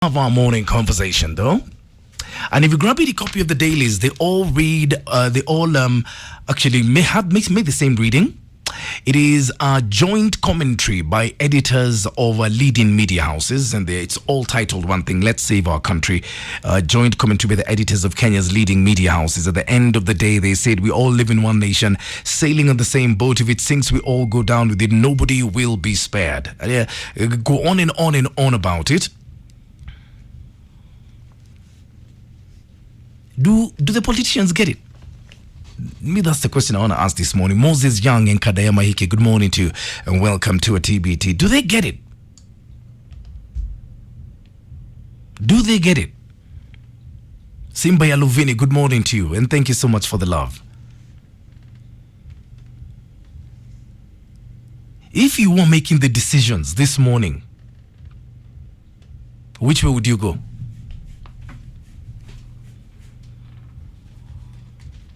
Of our morning conversation though, and if you grab a copy of the dailies, they all read actually make the same reading. It is a joint commentary by editors of leading media houses, and it's all titled one thing: let's save our country. Joint commentary by the editors of Kenya's leading media houses. At the end of the day, they said we all live in one nation, sailing on the same boat. If it sinks, we all go down with it. Nobody will be spared. Go on and on and on about it. Do the politicians get it? Me, that's the question I want to ask this morning. Moses Young and Kadaya Mahike, good morning to you and welcome to a TBT. Do they get it? Do they get it? Simba Yaluvini, good morning to you and thank you so much for the love. If you were making the decisions this morning, which way would you go?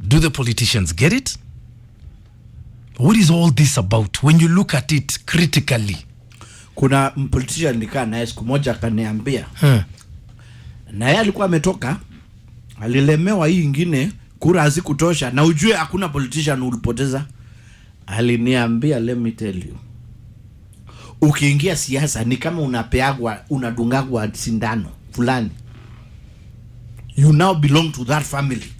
Do the politicians get it? What is all this about when you look at it critically? Kuna politician nikaa naye siku moja akaniambia. Na yeye alikuwa ametoka, alilemewa hii ingine, kura hazikutosha na ujue hakuna politician ulipoteza. Aliniambia, let me tell you. Ukiingia siasa ni kama unadungagwa sindano fulani. You now belong to that family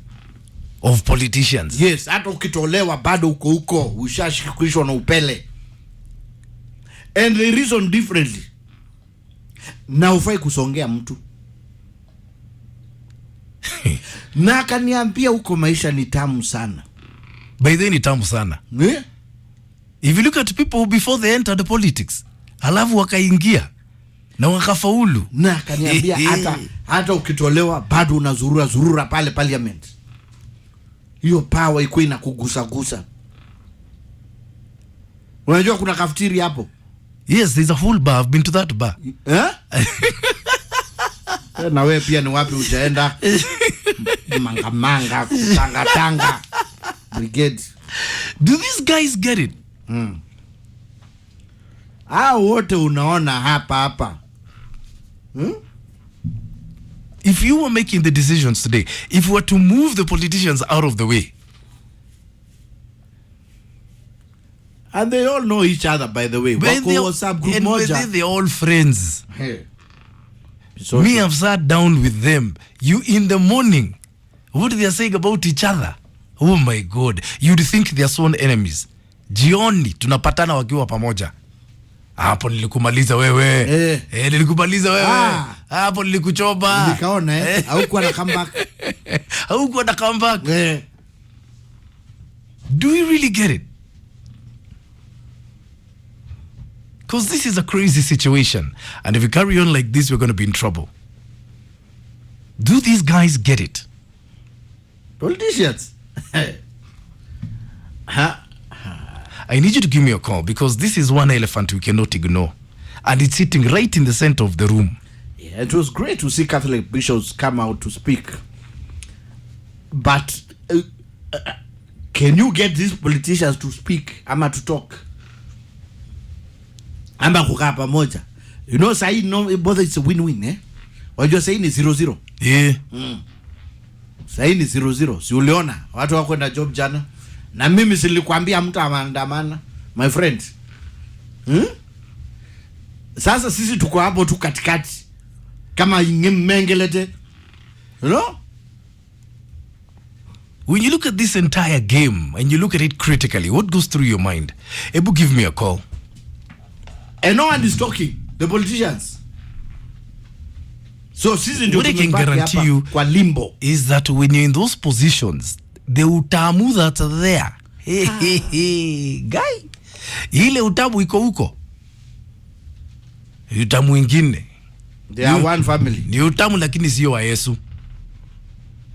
of politicians. Yes, hata ukitolewa bado uko huko, ushashikishwa na upele. And they reason differently. Na ufai kusongea mtu. Na akaniambia huko maisha ni tamu sana. By then ni tamu sana. Yeah? If you look at people before they entered the politics, alafu wakaingia na wakafaulu. Na akaniambia hata ukitolewa bado unazurura pale parliament. Hiyo power iko inakugusa. Unajua kuna cafeteria hapo? Yes, there's a full bar. I've been to that bar. Eh? Na wewe pia ni wapi utaenda? Manga, tanga. Brigade. Do these guys get it? Wote unaona hapa. If you were making the decisions today, if you were to move the politicians out of the way, and they all know each other, by the way. They're all friends. Hey. Me, I've sat down with them. You in the morning, what they are saying about each other? Oh my God, you'd think they are sworn enemies. Jioni tunapatana wakiwa pamoja. Hapo nilikumaliza wewe. Nilikumaliza wewe. Hapo nilikuchoba. Nikaona haukuwa na comeback. Haukuwa na comeback. Do you really get it? Because this is a crazy situation. And if we carry on like this, we're going to be in trouble. Do these guys get it? Politicians. I need you to give me a call because this is one elephant we cannot ignore. And it's sitting right in the center of the room. Yeah, it was great to see Catholic bishops come out to speak. But can you get these politicians to speak? Ama to talk? Ama kukaa pamoja? You know, say no, both it's a win-win, eh? Wajua say ni 0-0. Yeah. Say ni 0-0. Si uliona watu wako na job jana? Na mimi silikwambia mtu amaandamana, my friend. Sasa sisi tuko hapo tu katikati. Kama mengelete. You know? When you look at this entire game and you look at it critically, what goes through your mind? Ebu, give me a call. And no one is talking. The politicians. So sisi ndio what I can guarantee you kwa limbo is that when you're in those positions, the utamu that's there. Guy. Ile utamu iko huko. Utamu ingine. They are one family. Ni utamu lakini sio wa Yesu.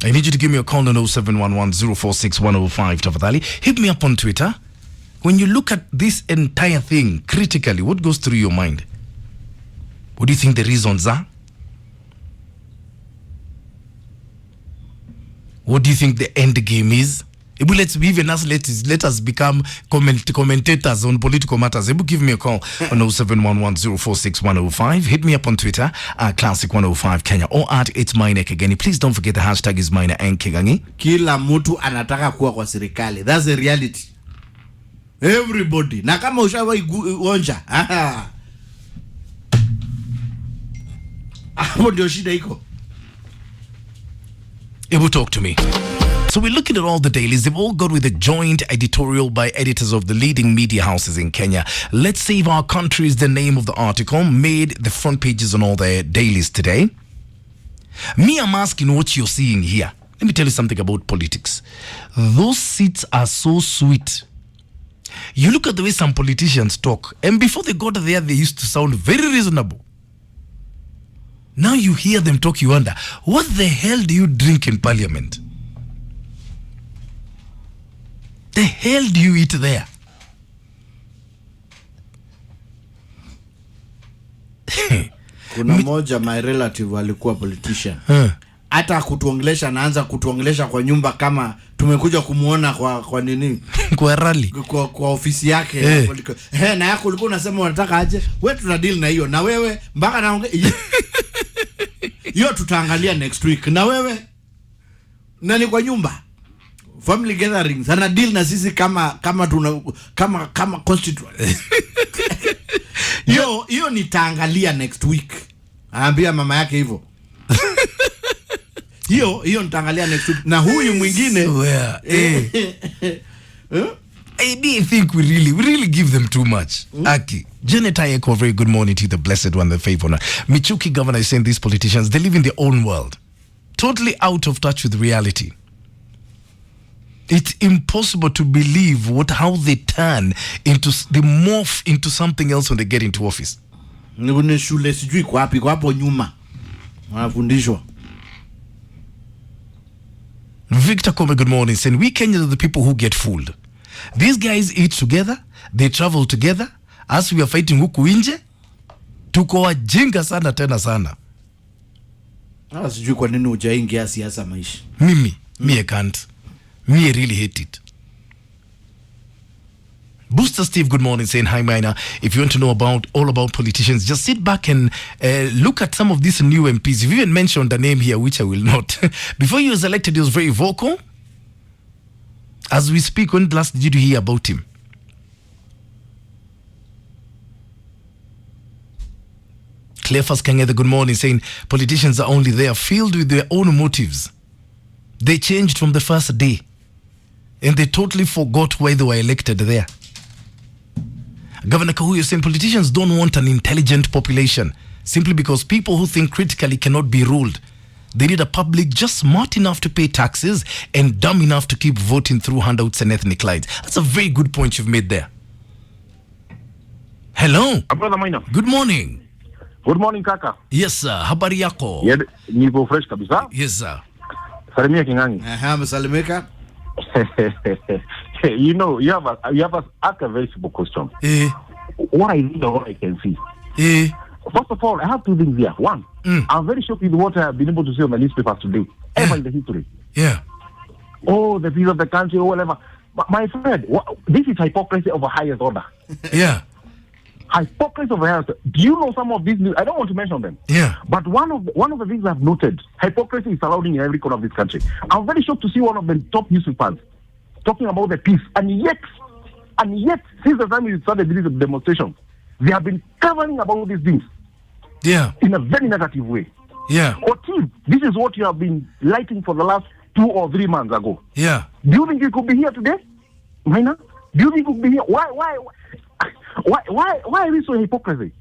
I need you to give me a call on 0711046105 tafadhali. Hit me up on Twitter. When you look at this entire thing critically, what goes through your mind? What do you think the reasons are? What do you think the end game is? Let us become commentators on political matters. Give me a call on 0711046105. Hit me up on Twitter at Classic105 Kenya or at It's My Neck again. Please don't forget the hashtag is Mine and Kigangi. Kila mtu anataka kuwa kwa serikali. That's the reality. Everybody. Na kama ushawahi onja. Hapo ndio shida iko. Talk to me. So we're looking at all the dailies. They've all got with a joint editorial by editors of the leading media houses in Kenya. Let's Save Our Country is the name of the article, made the front pages on all their dailies today. Me, I'm asking what you're seeing here. Let me tell you something about politics. Those seats are so sweet. You look at the way some politicians talk, and before they got there, they used to sound very reasonable. Now you hear them talk, you wonder, what the hell do you drink in parliament? The hell do you eat there? Kuna moja my relative alikuwa politician. Hata kutuongelesha anaanza kutuongelesha kwa nyumba kama tumekuja kumuona kwa nini? Kwa rally. Kwa ofisi yake. Na yako ulikuwa unasema unataka aje? Wewe tuna deal na hiyo. Na wewe mpaka naongea hiyo tutaangalia next week. Na wewe nani kwa nyumba? Family gatherings ana deal na sisi kama constituents. Hiyo nitaangalia next week. Anaambia mama yake hivyo. Hiyo nitaangalia next week. Na huyu mwingine I think we really give them too much. Aki, Janet Ayeko, very good morning to you, the blessed one, the faithful one. Michuki governor is saying these politicians, they live in their own world, totally out of touch with reality. It's impossible to believe how they turn into, they morph into something else when they get into office. Ngune shule sijui kwa wapi, kwa hapo nyuma wanafundishwa. Victor Kome, good morning, saying we Kenyans are the people who get fooled. These guys eat together, they travel together. As we are fighting huku nje, tuko wajinga sana tena sana. Sijui kwa nini hujaingia siasa maisha. Me I can't. Me, I really hate it. Booster Steve, good morning, saying hi, Mina. If you want to know all about politicians, just sit back and look at some of these new MPs. You've even mentioned the name here, which I will not. Before he was elected, he was very vocal. As we speak, when last did you hear about him? Cleophas Kangede, good morning, saying politicians are only there filled with their own motives. They changed from the first day. And they totally forgot why they were elected there. Governor Kahuyo saying politicians don't want an intelligent population simply because people who think critically cannot be ruled. They need a public just smart enough to pay taxes and dumb enough to keep voting through handouts and ethnic lines. That's a very good point you've made there. Hello. Brother Maina. Good morning. Good morning, kaka. Yes, sir. Habari yako? Nipo fresh kabisa. Yes, sir. Salimia Kingangi. Msalimika. You know, you have asked a very simple question. What I need or what I can see. First of all, I have two things here. One, I'm very shocked with what I have been able to see on the newspapers today, ever in the history. Yeah. Oh, the peace of the country, or whatever. But my friend, this is hypocrisy of the highest order. Yeah. Hypocrisy of the highest order. Do you know some of these? I don't want to mention them. Yeah. But one of the things I've noted, hypocrisy is surrounding in every corner of this country. I'm very shocked to see one of the top newspapers talking about the peace, and yet, since the time we started these demonstrations, they have been covering about these things. Yeah. In a very negative way. Yeah. Or this is what you have been lighting for the last 2 or 3 months ago. Yeah. Do you think you could be here today? Minor? Do you think you could be here? Why are we so hypocrisy?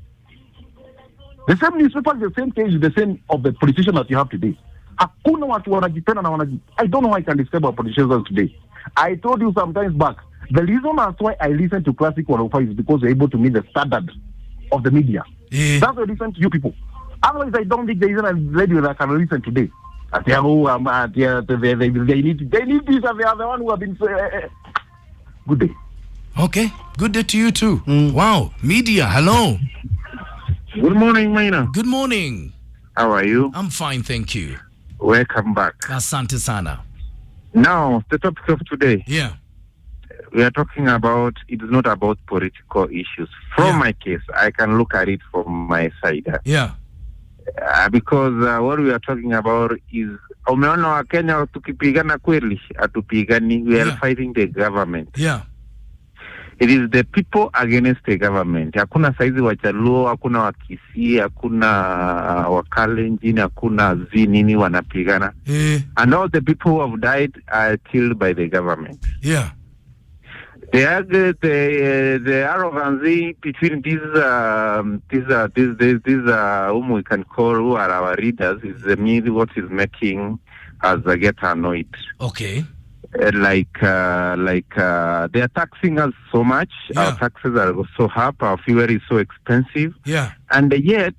The same newspaper, the same page, the same of the politician that you have today. Hakuna watu wanajipenda na I don't know how I can describe our politicians today. I told you sometimes back, the reason as why I listen to Classic 105 is because you're able to meet the standard of the media. Yeah. That's why I listen to you people. Otherwise, I don't think there is a radio that I can listen today. They need this, and they are the one who have been. Good day. Okay. Good day to you too. Wow. Media. Hello. Good morning, Maina. Good morning. How are you? I'm fine, thank you. Welcome back. Asante sana. Now, the topic of today, Yeah. we are talking about, it is not about political issues. From my case, I can look at it from my side. Yeah. Because what we are talking about is, umeona wa Kenya tukipigana kweli, atupigani, we are fighting the government. Yeah. It is the people against the government. Hakuna saizi Wajaluo, hakuna Wakisii, hakuna Wakalenjin, hakuna zinini wanapigana. And all the people who have died are killed by the government. Yeah. The arrogance between these whom we can call, who are our leaders, is what is making us get annoyed. Okay. They are taxing us so much. Our taxes are so high. Our fuel is so expensive. Yeah. And the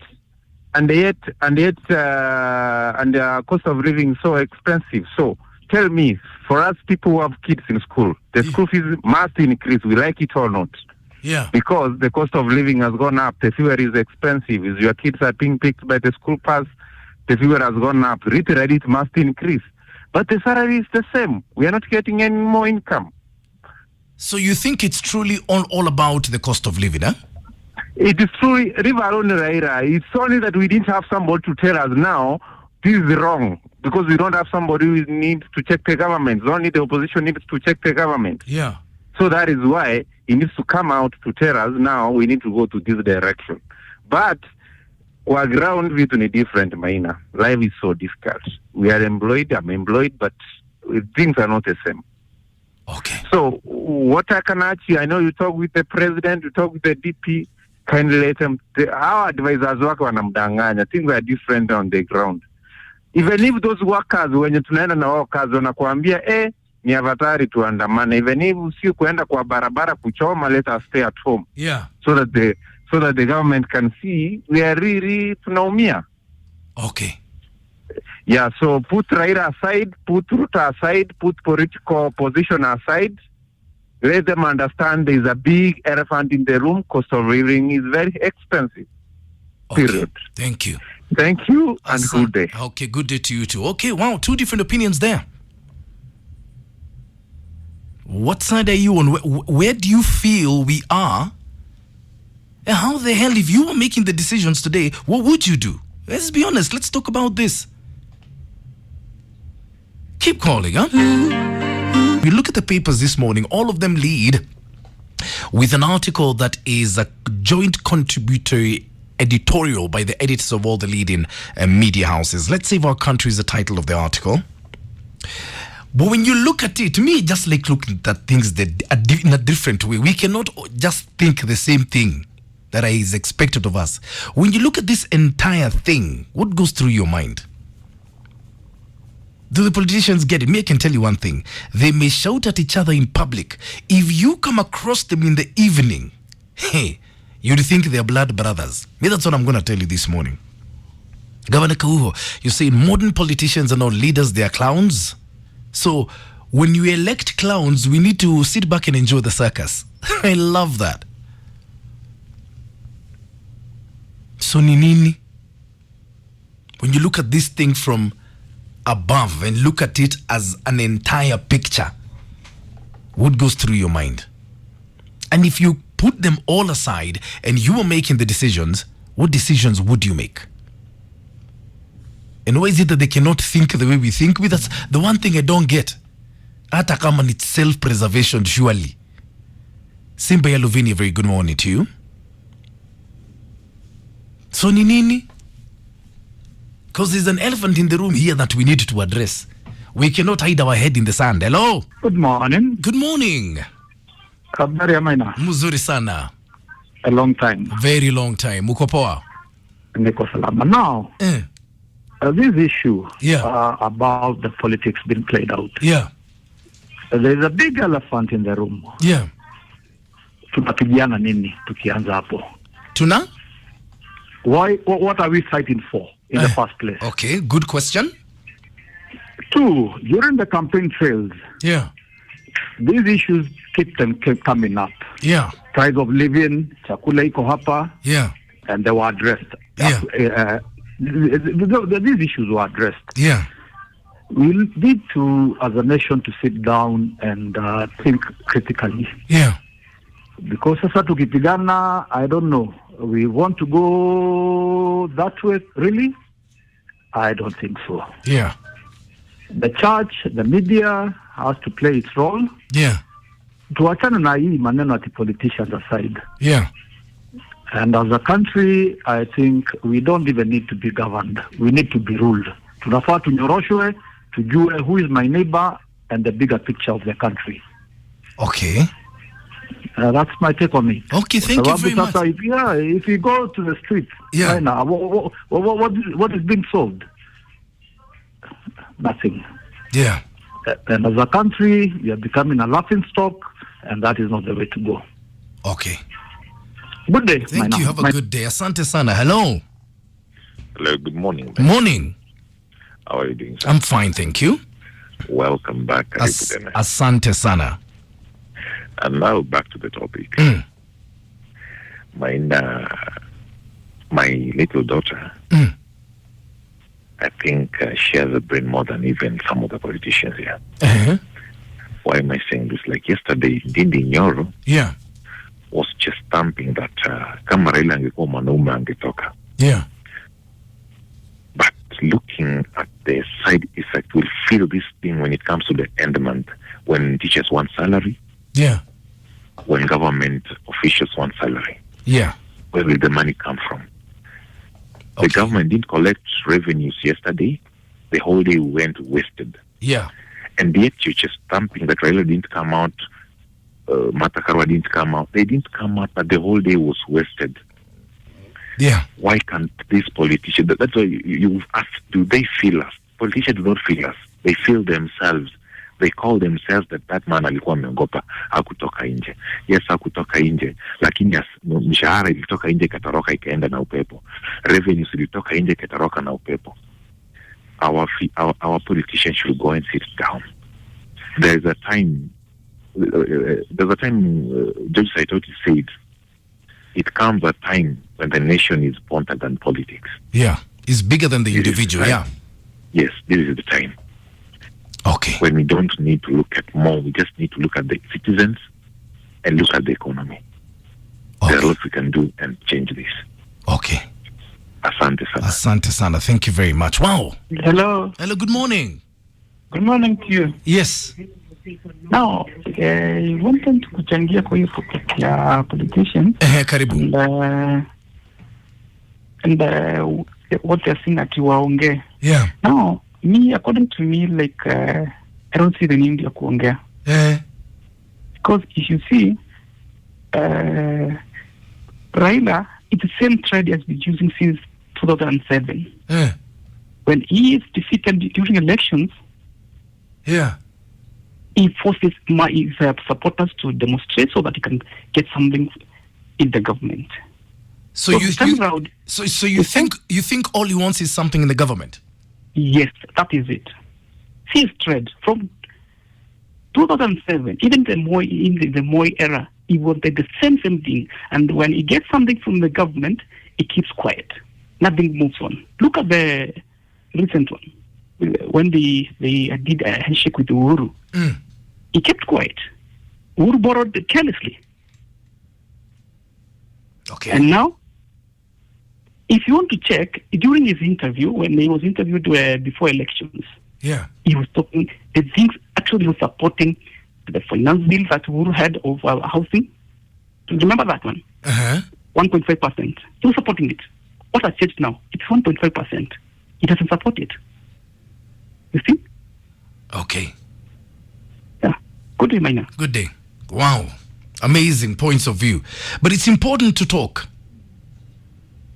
cost of living so expensive. So tell me, for us people who have kids in school, the school fees must increase. We like it or not. Yeah. Because the cost of living has gone up. The fuel is expensive. If your kids are being picked by the school pass, the fuel has gone up. Literally, it must increase. But the salary is the same. We are not getting any more income. So you think it's truly all about the cost of living, huh? It is truly, it's only that we didn't have somebody to tell us now, this is wrong. Because we don't have somebody who needs to check the government. Only the opposition needs to check the government. Yeah. So that is why he needs to come out to tell us now we need to go to this direction. But our ground is in a different manner. Life is so difficult. We are employed, I'm employed, but things are not the same. Okay. So what I can ask you, I know you talk with the president, you talk with the DP, kindly let them, our advisors work on Amdanganya. Things are different on the ground. Even if those workers, when you tunaenda na workers, wanakuambia, ni avatari tuandamana. Even if si kuenda kwa barabara kuchoma, let us stay at home. Yeah. So that the government can see we are really tunaumia. Okay. Yeah, so put Raila aside, put Ruto aside, put political position aside. Let them understand there is a big elephant in the room. Cost of living is very expensive. Okay. Period. Thank you. Thank you and good day. Okay, good day to you too. Okay, wow, two different opinions there. What side are you on? Where do you feel we are? And how the hell, if you were making the decisions today, what would you do? Let's be honest. Let's talk about this. Keep calling, huh? We look at the papers this morning. All of them lead with an article that is a joint contributory editorial by the editors of all the leading media houses. Let's Save Our Country is the title of the article. But when you look at it, to me, just like looking at things that in a different way. We cannot just think the same thing that is expected of us. When you look at this entire thing, what goes through your mind? Do the politicians get it? Me, I can tell you one thing. They may shout at each other in public. If you come across them in the evening, hey, you'd think they're blood brothers. Me, that's what I'm going to tell you this morning. Governor Kauho, you're saying modern politicians are not leaders, they are clowns. So when you elect clowns, we need to sit back and enjoy the circus. I love that. So Ninini, when you look at this thing from above and look at it as an entire picture, what goes through your mind? And if you put them all aside and you were making the decisions, what decisions would you make? And why is it that they cannot think the way we think? That's the one thing I don't get. Hata kama it's self-preservation, surely. Simba Yalovini, very good morning to you. So Ninini? Because there's an elephant in the room here that we need to address. We cannot hide our head in the sand. Hello? Good morning. Good morning. Habari ya maina? Mzuri sana. A long time. Very long time. Uko poa? Niko salama. Now, this issue about the politics being played out. Yeah. There's a big elephant in the room. Yeah. Tunapigiana nini tukianza hapo? Tuna? What are we fighting for in the first place? Okay, good question. 2, during the campaign trails, these issues keep coming up. Yeah. Price of living, chakula iko hapa. Yeah. And they were addressed. Yeah. These issues were addressed. Yeah. we need to, as a nation, to sit down and think critically. Yeah. Because sasa tukipigana, I don't know, we want to go that way, really? I don't think so. Yeah. The church, the media has to play its role. Yeah. Tuachane na hii maneno ati politicians aside. Yeah. And as a country, I think we don't even need to be governed. We need to be ruled. Tunafaa tunyoroshwe, tujue who is my neighbor and the bigger picture of the country. Okay. That's my take on it. Okay, thank you very much. If you go to the streets, yeah. Right now, what is being solved? Nothing. Yeah. And as a country, we are becoming a laughing stock, and that is not the way to go. Okay. Good day. Thank you. Have a good day. Asante sana. Hello. Hello. Good morning. Morning. How are you doing, sir? I'm fine, thank you. Welcome back. Asante sana. And now back to the topic. My little daughter, I think she has a brain more than even some of the politicians here. Uh-huh. Why am I saying this? Like yesterday, Ndindi Nyoro was just stamping that kama Raila angekuwa mwanaume angetoka. Yeah. But looking at the side effect, we'll feel this thing when it comes to the end month, when teachers want salary. Yeah. When government officials want salary. Yeah. Where will the money come from? Okay. The government didn't collect revenues yesterday. The whole day went wasted. Yeah. And yet you're just stamping that Raila didn't come out, Martha Karua didn't come out. They didn't come out, but the whole day was wasted. Yeah. Why can't these politicians, that's why you've asked, do they feel us? Politicians do not feel us. They feel themselves. They call themselves that man alikuwa ameogopa hakutoka nje. Yes, hakutoka nje, lakini mshahara ilitoka nje katoroka ikaenda na upepo. Revenues ilitoka nje katoroka na upepo. Our politicians should go and sit down. There's a time Judge Saitoti said, it comes a time when the nation is important than politics. Yeah, it's bigger than the individual. Yeah. Yes, this is the time. Okay. When we don't need to look at more, we just need to look at the citizens and look at the economy. Okay. There are lots we can do and change this. Okay. Asante sana. Asante sana. Thank you very much. Wow. Hello. Hello, good morning. Good morning to you. Yes. Now, I wanted to kuchangia kwa hiyo topic ya politicians. Karibu. And what they're saying that you waongee. Yeah. Now, me, according to me, like, I don't see the need ya kuongea. Because if you see, Raila, it's the same trend he has been using since 2007. When he is defeated during elections, he forces his supporters to demonstrate so that he can get something in the government. So you think all he wants is something in the government? Yes, that is it. See his trend from 2007, even in the Moi era, he wanted the same thing. And when he gets something from the government, he keeps quiet. Nothing moves on. Look at the recent one. When they did a handshake with Uhuru, he kept quiet. Uhuru borrowed carelessly. Okay. And now, if you want to check, during his interview, when he was interviewed before elections, he was talking, the things actually was supporting the finance bill that Uhuru had of housing. Do you remember that one? 1.5%. He was supporting it. What has changed now? It's 1.5%. He doesn't support it. You see? Okay. Yeah. Good day, Maina. Good day. Wow. Amazing points of view. But it's important to talk.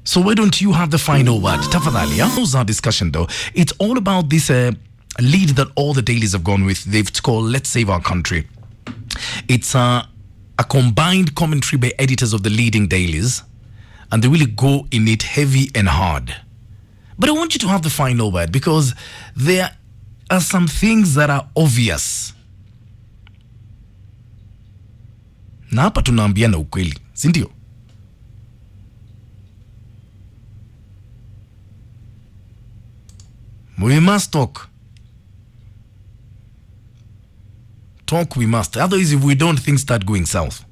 So why don't you have the final word? Tafadhali, yeah? That our discussion though. It's all about this lead that all the dailies have gone with. They've called Let's Save Our Country. It's a combined commentary by editors of the leading dailies, and they really go in it heavy and hard. But I want you to have the final word, because there are some things that are obvious. Na hapa tunaambiana ukweli, si ndio? We must talk. Talk we must. Otherwise, if we don't, things start going south.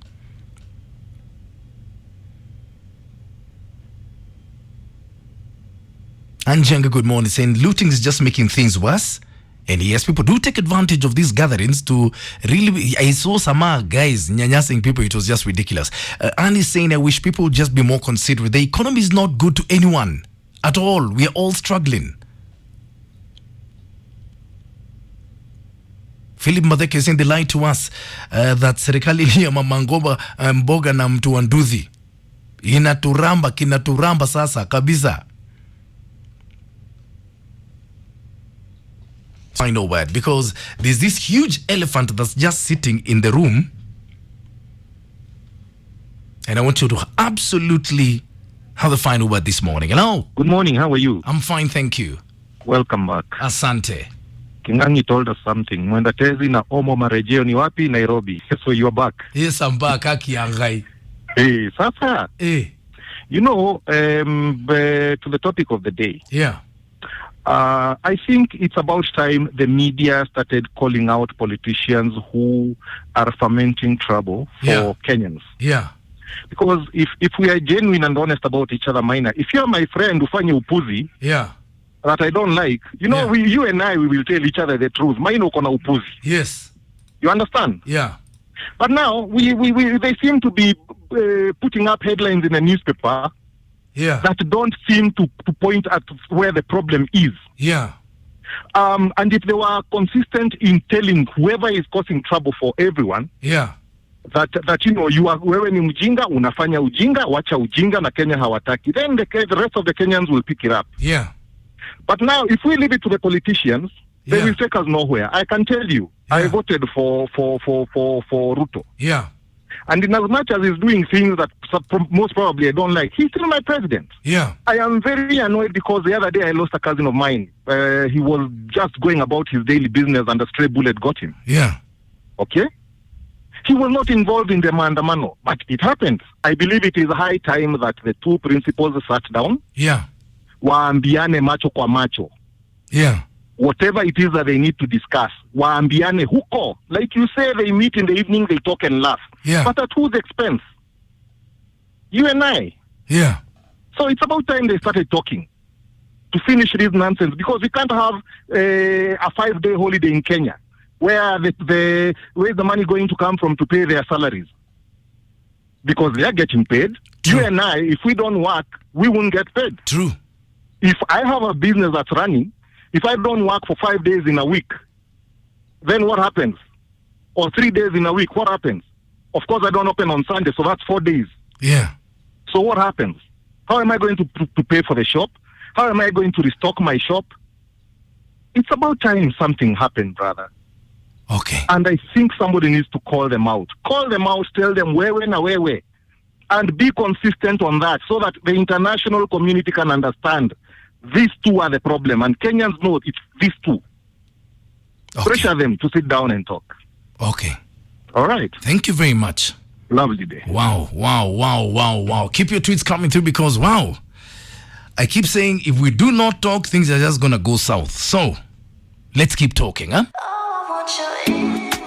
Anjanga, good morning, saying looting is just making things worse. And yes, people do take advantage of these gatherings to really. I saw some guys nyanyasing people. It was just ridiculous. Anne is saying, I wish people would just be more considerate. The economy is not good to anyone at all. We are all struggling. Philip Madeke is saying they lied to us that serikali ni ya Mama mboga na mtu wa nduthi. Kinaturamba sasa kabisa. Final word, because there's this huge elephant that's just sitting in the room, and I want you to absolutely have the final word this morning. Hello. Good morning. How are you? I'm fine, thank you. Welcome back. Asante. Kingangi told us something. Mwenda tezi na omo marejeo ni wapi? Nairobi. So you're back. Yes, I'm back. Akiangai. Hey, sasa. Hey. You know, to the topic of the day. Yeah. I think it's about time the media started calling out politicians who are fomenting trouble for Kenyans. Yeah. Because if we are genuine and honest about each other, Maina, if you're my friend, ufanye upuzi, that I don't like, you know, you and I, we will tell each other the truth. Maina ukona upuzi. Yes. You understand? Yeah. But now, they seem to be putting up headlines in a newspaper that don't seem to point at where the problem is. Yeah. And if they were consistent in telling whoever is causing trouble for everyone, that you know, wewe ni mjinga, unafanya ujinga, wacha ujinga na Kenya hawataki, then the rest of the Kenyans will pick it up. Yeah. But now, if we leave it to the politicians, they will take us nowhere. I can tell you, I voted for Ruto. Yeah. And in as much as he's doing things that most probably I don't like, he's still my president. Yeah. I am very annoyed because the other day I lost a cousin of mine. He was just going about his daily business and a stray bullet got him. Yeah. Okay? He was not involved in the maandamano, but it happened. I believe it is high time that the two principals sat down. Yeah. Waambiane macho kwa macho. Yeah. Whatever it is that they need to discuss, waambiane huko. Like you say, they meet in the evening, they talk and laugh. Yeah. But at whose expense? You and I. Yeah. So it's about time they started talking to finish this nonsense, because we can't have a 5-day holiday in Kenya where where's the money going to come from to pay their salaries? Because they are getting paid. True. You and I, if we don't work, we won't get paid. True. If I have a business that's running, if I don't work for 5 days in a week, then what happens? Or 3 days in a week, what happens? Of course, I don't open on Sunday, so that's 4 days. Yeah. So what happens? How am I going to pay for the shop? How am I going to restock my shop? It's about time something happened, brother. Okay. And I think somebody needs to call them out. Call them out, tell them where, and be consistent on that so that the international community can understand these two are the problem. And Kenyans know it's these two. Okay. Pressure them to sit down and talk. Okay. All right. Thank you very much. Lovely day. Wow. Keep your tweets coming through because, wow. I keep saying if we do not talk, things are just going to go south. So, let's keep talking, huh? Oh, I want you in.